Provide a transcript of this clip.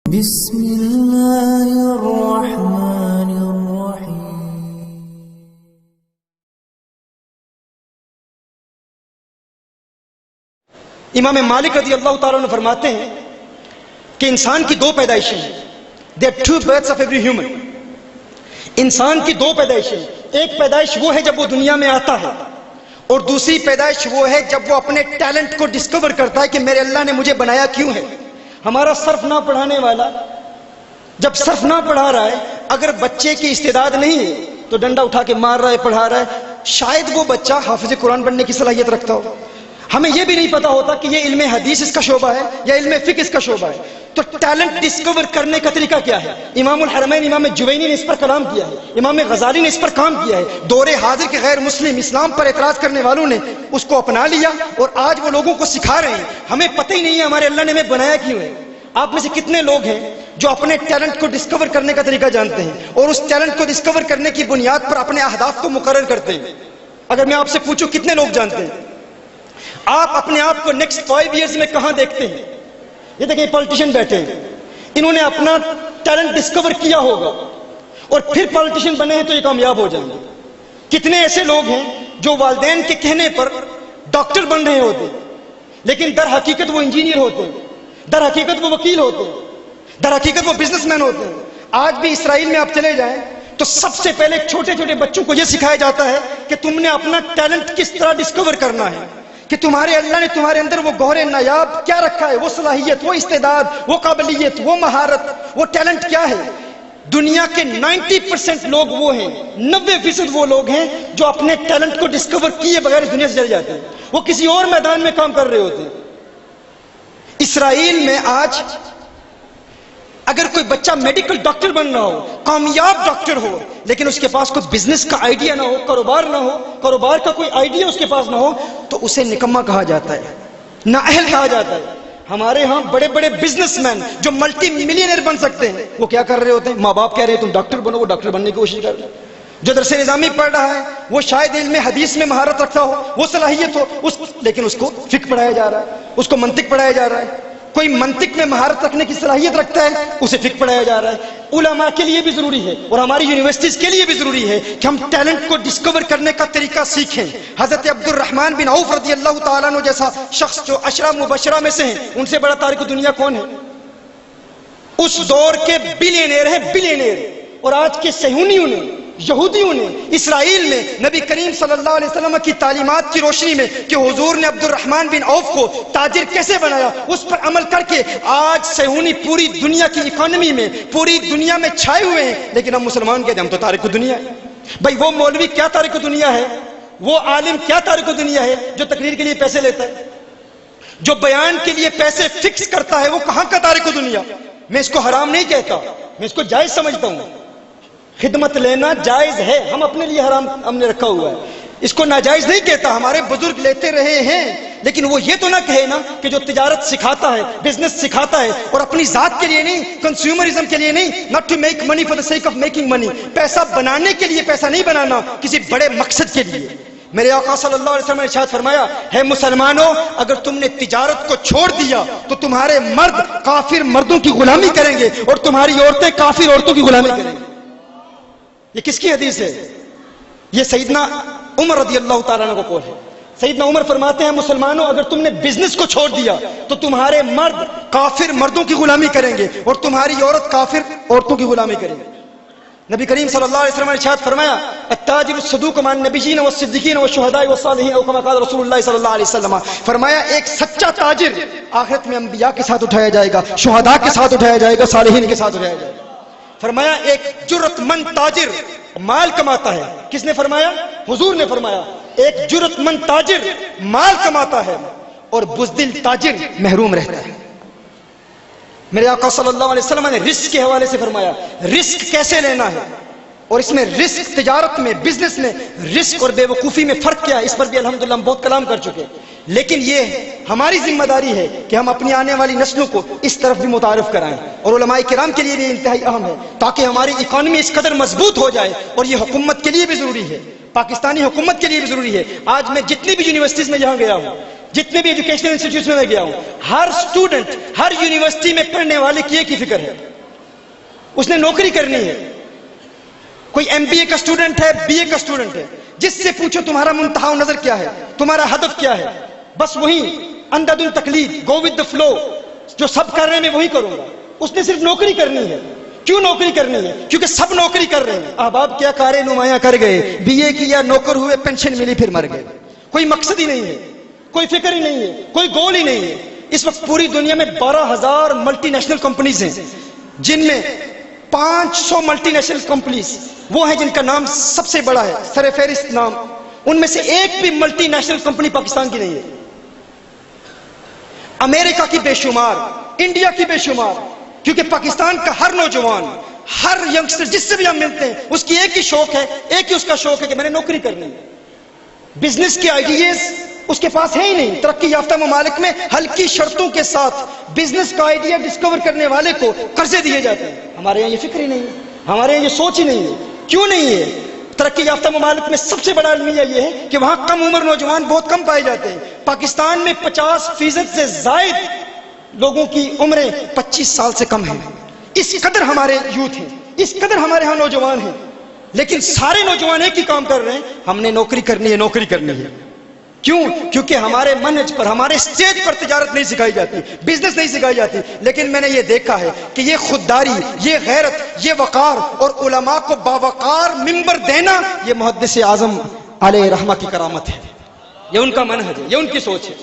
بسم اللہ الرحمن الرحیم۔ امام مالک رضی اللہ تعالیٰ عنہ فرماتے ہیں کہ انسان کی دو پیدائشیں ہیں. There are two births of every human. انسان کی دو پیدائشیں، ایک پیدائش وہ ہے جب وہ دنیا میں آتا ہے، اور دوسری پیدائش وہ ہے جب وہ اپنے ٹیلنٹ کو ڈسکور کرتا ہے کہ میرے اللہ نے مجھے بنایا کیوں ہے. ہمارا صرف نہ پڑھانے والا جب صرف نہ پڑھا رہا ہے، اگر بچے کی استعداد نہیں ہے تو ڈنڈا اٹھا کے مار رہا ہے، پڑھا رہا ہے، شاید وہ بچہ حافظ قرآن بننے کی صلاحیت رکھتا ہو. ہمیں یہ بھی نہیں پتا ہوتا کہ یہ علم حدیث اس کا شعبہ ہے یا علم فقہ اس کا شعبہ ہے. تو ٹیلنٹ ڈسکور کرنے کا طریقہ کیا ہے؟ امام الحرمین امام جوینی نے اس پر کلام کیا ہے، امام غزالی نے اس پر کام کیا ہے. دور حاضر کے غیر مسلم اسلام پر اعتراض کرنے والوں نے اس کو اپنا لیا اور آج وہ لوگوں کو سکھا رہے ہیں. ہمیں پتہ ہی نہیں ہے ہمارے اللہ نے ہمیں بنایا کیوں ہے. آپ میں سے کتنے لوگ ہیں جو اپنے ٹیلنٹ کو ڈسکور کرنے کا طریقہ جانتے ہیں اور اس ٹیلنٹ کو ڈسکور کرنے کی بنیاد پر اپنے اہداف کو مقرر کرتے ہیں؟ اگر میں آپ سے پوچھوں کتنے لوگ جانتے ہیں؟ آپ اپنے آپ کو نیکسٹ 5 ایئرز میں کہاں دیکھتے ہیں؟ یہ دیکھیں پولیٹیشین بیٹھے ہیں، انہوں نے اپنا ٹیلنٹ ڈسکور کیا ہوگا اور پھر پولیٹیشین بنے ہیں تو یہ کامیاب ہو جائیں گے. کتنے ایسے لوگ ہیں جو والدین کے کہنے پر ڈاکٹر بن رہے ہوتے لیکن در حقیقت وہ انجینئر ہوتے ہیں، در حقیقت وہ وکیل ہوتے ہیں، در حقیقت وہ بزنس مین ہوتے ہیں. آج بھی اسرائیل میں آپ چلے جائیں تو سب سے پہلے چھوٹے چھوٹے بچوں کو یہ سکھایا جاتا ہے کہ تم نے اپنا ٹیلنٹ کس طرح ڈسکور کرنا ہے، کہ تمہارے اللہ نے تمہارے اندر وہ گوہر نایاب کیا رکھا ہے، وہ صلاحیت، وہ استعداد، وہ قابلیت، وہ مہارت، وہ ٹیلنٹ کیا ہے. دنیا کے 90% لوگ وہ ہیں، 90% وہ لوگ ہیں جو اپنے ٹیلنٹ کو ڈسکور کیے بغیر اس دنیا سے چلے جاتے ہیں، وہ کسی اور میدان میں کام کر رہے ہوتے ہیں. اسرائیل میں آج اگر کوئی بچہ میڈیکل ڈاکٹر بن رہا ہو، کامیاب ڈاکٹر ہو، لیکن اس کے پاس کوئی بزنس کا آئیڈیا نہ ہو، کاروبار نہ ہو، کاروبار کا کوئی آئیڈیا اس کے پاس نہ ہو، تو اسے نکما کہا جاتا ہے، نااہل کہا جاتا ہے. ہمارے ہاں بڑے بڑے بزنس مین جو ملٹی ملینئر بن سکتے ہیں، وہ کیا کر رہے ہوتے ہیں؟ ماں باپ کہہ رہے ہیں تم ڈاکٹر بنو، وہ ڈاکٹر بننے کی کوشش کر رہے ہیں. جو درس نظامی پڑھ رہا ہے وہ شاید علم حدیث میں مہارت رکھتا ہو، وہ صلاحیت ہو، لیکن اس کو فقہ پڑھایا جا رہا ہے، اس کو منطق پڑھایا جا رہا ہے. کوئی منطق میں مہارت رکھنے کی صلاحیت رکھتا ہے، اسے فقہ پڑھایا جا رہا ہے. علماء کے لیے بھی ضروری ہے اور ہماری یونیورسٹیز کے لیے بھی ضروری ہے کہ ہم ٹیلنٹ کو ڈسکور کرنے کا طریقہ سیکھیں. حضرت عبد الرحمن بن عوف رضی اللہ تعالیٰ عنہ جیسا شخص جو عشرہ مبشرہ میں سے ہیں، ان سے بڑا تارک دنیا کون ہے؟ اس دور کے بلینئر ہیں، بلینئر. اور آج کے صہیونیوں نے، یہودیوں نے اسرائیل میں نبی کریم صلی اللہ علیہ وسلم کی تعلیمات کی روشنی میں کہ حضور نے عبد الرحمن بن عوف کو تاجر کیسے بنایا، اس پر عمل کر کے آج صہیونی پوری دنیا کی اکانومی میں، پوری دنیا میں چھائے ہوئے ہیں. لیکن ہم مسلمان کہتے ہیں ہم تو تارک دنیا ہے. بھائی وہ مولوی کیا تارک دنیا ہے؟ وہ عالم کیا تارک دنیا ہے جو تقریر کے لیے پیسے لیتا ہے، جو بیان کے لیے پیسے فکس کرتا ہے؟ وہ کہاں کا تارک دنیا؟ میں اس کو حرام نہیں کہتا، میں اس کو جائز سمجھتا ہوں. خدمت لینا جائز ہے، ہم اپنے لیے حرام ہم نے رکھا ہوا ہے، اس کو ناجائز نہیں کہتا. ہمارے بزرگ لیتے رہے ہیں، لیکن وہ یہ تو نہ کہے نا کہ جو تجارت سکھاتا ہے، بزنس سکھاتا ہے، اور اپنی ذات کے لیے نہیں، کنزیومرزم کے لیے نہیں، not to make money for the sake of making money، پیسہ بنانے کے لیے پیسہ نہیں بنانا، کسی بڑے مقصد کے لیے. میرے آقا صلی اللہ علیہ وسلم نے ارشاد فرمایا ہے مسلمانوں، اگر تم نے تجارت کو چھوڑ دیا تو تمہارے مرد کافر مردوں کی غلامی کریں گے اور تمہاری عورتیں کافر عورتوں کی غلامی کریں گے. یہ کس کی حدیث ہے؟ یہ سیدنا عمر رضی اللہ تعالیٰ عنہ کا قول ہے. سیدنا عمر فرماتے ہیں مسلمانوں، اگر تم نے بزنس کو چھوڑ دیا تو تمہارے مرد کافر مردوں کی غلامی کریں گے اور تمہاری عورت کافر عورتوں کی غلامی کریں گے. نبی کریم صلی اللہ علیہ وسلم نے ارشاد فرمایا التاجر الصدوق مع النبیین والصدیقین والشہداء والصالحین، او کما قال رسول اللہ صلی اللہ علیہ وسلم. فرمایا ایک سچا تاجر آخرت میں انبیاء کے ساتھ اٹھایا جائے گا، شہداء کے ساتھ اٹھایا جائے گا، صالحین کے ساتھ اٹھایا جائے گا. فرمایا ایک جرت مند تاجر مال کماتا ہے. کس نے فرمایا؟ حضور نے فرمایا ایک جرت مند تاجر مال کماتا ہے اور بزدل تاجر محروم رہتا ہے. میرے آقا صلی اللہ علیہ وسلم نے رزق کے حوالے سے فرمایا رزق کیسے لینا ہے، اور اس میں رزق، تجارت میں، بزنس میں رزق اور بے وقوفی میں فرق کیا ہے، اس پر بھی الحمدللہ ہم بہت کلام کر چکے. لیکن یہ ہماری ذمہ داری ہے کہ ہم اپنی آنے والی نسلوں کو اس طرف بھی متعارف کرائیں، اور علماء کرام کے لیے بھی انتہائی اہم ہے تاکہ ہماری اکانومی اس قدر مضبوط ہو جائے. اور یہ حکومت کے لیے بھی ضروری ہے، پاکستانی حکومت کے لیے بھی ضروری ہے. آج میں جتنی بھی یونیورسٹیز میں جہاں گیا ہوں جتنے بھی ایجوکیشنل انسٹیٹیوٹس میں میں گیا ہوں, ہر اسٹوڈنٹ, ہر یونیورسٹی میں پڑھنے والے کی ایک ہی فکر ہے, اس نے نوکری کرنی ہے. کوئی ایم بی اے کا اسٹوڈنٹ ہے, بی اے کا اسٹوڈنٹ ہے, جس سے پوچھو تمہارا منتہا نظر کیا ہے, تمہارا ہدف کیا ہے, بس وہی اندھا دھند تقلید, گو ود دا فلو, جو سب کر رہے ہیں میں وہی کروں گا. اس نے صرف نوکری کرنی ہے. کیوں نوکری کرنی ہے؟ کیونکہ سب نوکری کر رہے ہیں. احباب کیا کارے نمایاں کر گئے, بی اے کیا, نوکر ہوئے, پینشن ملی, پھر مر گئے. کوئی مقصد ہی نہیں ہے, کوئی فکر ہی نہیں ہے, کوئی گول ہی نہیں ہے. اس وقت پوری دنیا میں 12,000 ملٹی نیشنل کمپنیز ہیں, جن میں 500 ملٹی نیشنل کمپنیز وہ ہیں جن کا نام سب سے بڑا ہے, سر فہرست نام. ان میں سے ایک بھی ملٹی نیشنل کمپنی پاکستان کی نہیں ہے. امریکہ کی بے شمار, انڈیا کی بے شمار. کیونکہ پاکستان کا ہر نوجوان, ہر ینگسٹر جس سے بھی ہم ملتے ہیں, اس کی ایک ہی شوق ہے, ایک ہی اس کا شوق ہے کہ میں نے نوکری کرنی ہے. بزنس کے آئیڈیاز اس کے پاس ہے ہی نہیں. ترقی یافتہ ممالک میں ہلکی شرطوں کے ساتھ بزنس کا آئیڈیا ڈسکور کرنے والے کو قرضے دیے جاتے ہیں. ہمارے یہاں یہ فکر ہی نہیں ہے, ہمارے یہاں یہ سوچ ہی نہیں ہے. کیوں نہیں ہے؟ ترقی یافتہ ممالک میں سب سے بڑا المیہ یہ ہے کہ وہاں کم عمر نوجوان بہت کم پائے جاتے ہیں. پاکستان میں 50% سے زائد لوگوں کی عمریں 25 سال سے کم ہیں. اس قدر ہمارے یوتھ ہیں, اس قدر ہمارے ہاں نوجوان ہیں, لیکن سارے نوجوان ایک ہی کام کر رہے ہیں, ہم نے نوکری کرنی ہے, نوکری کرنی ہے. کیوں؟ کیونکہ ہمارے منہج پر, ہمارے سٹیج پر تجارت نہیں سکھائی جاتی, بزنس نہیں سکھائی جاتی. لیکن میں نے یہ دیکھا ہے کہ یہ خودداری, یہ غیرت, یہ وقار اور علماء کو باوقار منبر دینا, یہ محدث اعظم علیہ رحمہ کی کرامت ہے. یہ ان کا منہج ہے, یہ ان کی سوچ ہے.